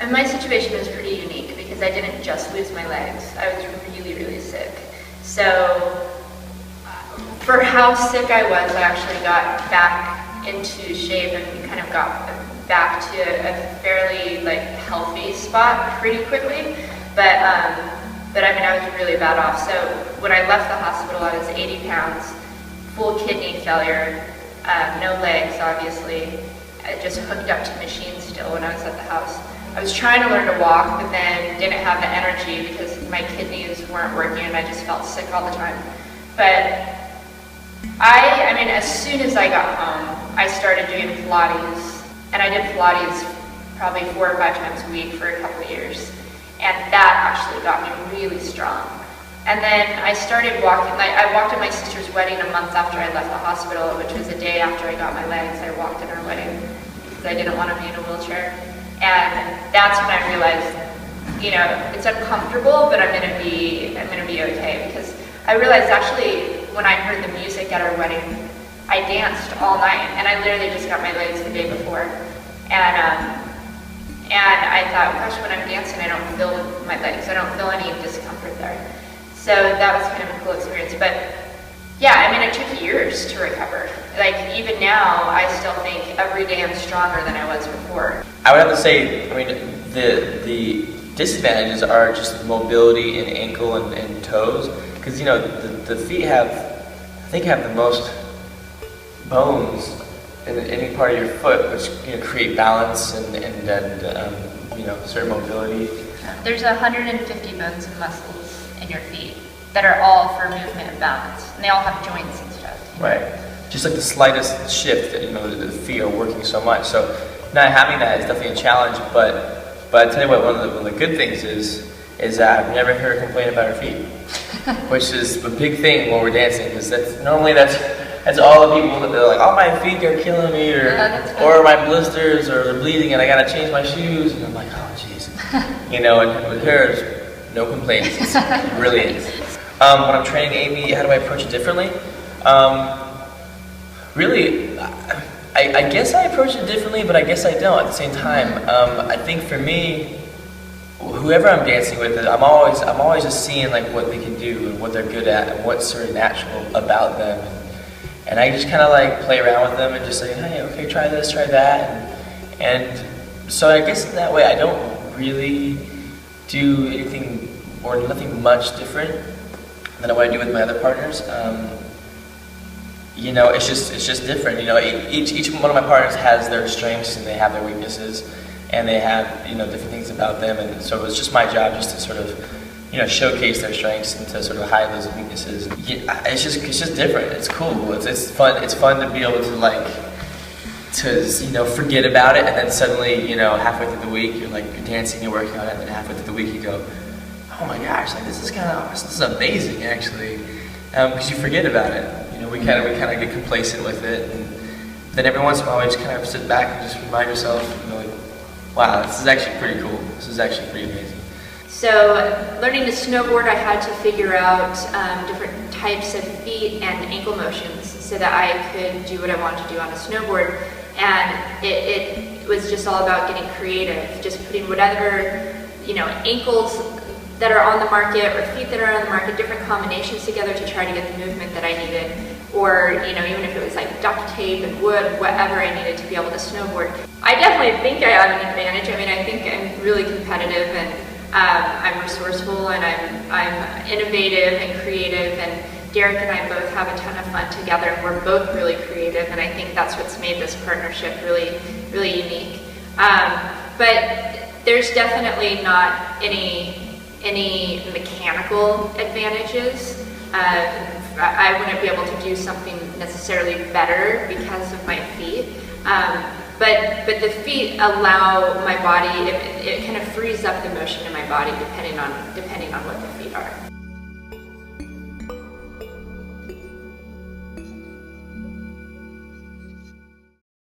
And my situation was pretty unique because I didn't just lose my legs. I was really, really sick. So for how sick I was, I actually got back into shape and kind of got back to a fairly healthy spot pretty quickly. But I mean, I was really bad off. So when I left the hospital, I was 80 pounds, full kidney failure, no legs, obviously. I just hooked up to machines still when I was at the house. I was trying to learn to walk, but then didn't have the energy because my kidneys weren't working and I just felt sick all the time. But I mean, as soon as I got home, I started doing Pilates, and I did Pilates probably 4 or 5 times a week for a couple of years, and that actually got me really strong. And then I started walking, I walked at my sister's wedding a month after I left the hospital, which was a day after I got my legs. I walked at her wedding because I didn't want to be in a wheelchair. And that's when I realized, it's uncomfortable, but I'm gonna be okay, because I realized actually when I heard the music at our wedding, I danced all night, and I literally just got my legs the day before. And I thought, gosh, when I'm dancing, I don't feel my legs. I don't feel any discomfort there. So that was kind of a cool experience. But yeah, I mean, it took years to recover. Even now, I still think every day I'm stronger than I was before. I would have to say, I mean, the disadvantages are just mobility in ankle and toes, because the feet have the most bones in any part of your foot, which create balance and certain mobility. There's 150 bones and muscles in your feet that are all for movement and balance, and they all have joints and stuff. Right. Just the slightest shift, the feet are working so much. So not having that is definitely a challenge. But I tell you what, one of the good things is that I've never heard her complain about her feet, which is a big thing when we're dancing, because that's all the people that they're like, oh, my feet are killing me, or my blisters are bleeding, and I gotta change my shoes, and I'm like, oh, jeez, And with her, no complaints. It's brilliant. When I'm training Amy, how do I approach it differently? Really, I guess I approach it differently, but I guess I don't at the same time. I think for me, whoever I'm dancing with, I'm always just seeing what they can do and what they're good at and what's sort of natural about them, and I just kind of play around with them and just say, hey, okay, try this, try that, and so I guess in that way I don't really do anything or nothing much different than what I do with my other partners. It's just different. Each one of my partners has their strengths and they have their weaknesses, and they have different things about them, and so it's just my job just to sort of showcase their strengths and to sort of hide those weaknesses. It's just different. It's cool. It's fun. It's fun to be able to forget about it, and then suddenly halfway through the week you're dancing, you're working on it, and then halfway through the week you go, oh my gosh, this is amazing actually, because you forget about it. We kind of get complacent with it, and then every once in a while you just kind of sit back and just remind yourself, wow, this is actually pretty cool. This is actually pretty amazing. So learning to snowboard, I had to figure out different types of feet and ankle motions so that I could do what I wanted to do on a snowboard, and it was just all about getting creative, just putting whatever ankles that are on the market or feet that are on the market, different combinations together to try to get the movement that I needed, or even if it was duct tape and wood, whatever I needed to be able to snowboard. I definitely think I have an advantage. I mean, I think I'm really competitive, and I'm resourceful, and I'm innovative and creative, and Derek and I both have a ton of fun together, and we're both really creative, and I think that's what's made this partnership really, really unique. But there's definitely not any mechanical advantages. I wouldn't be able to do something necessarily better because of my feet. But the feet allow my body, it kind of frees up the motion in my body depending on what the feet are.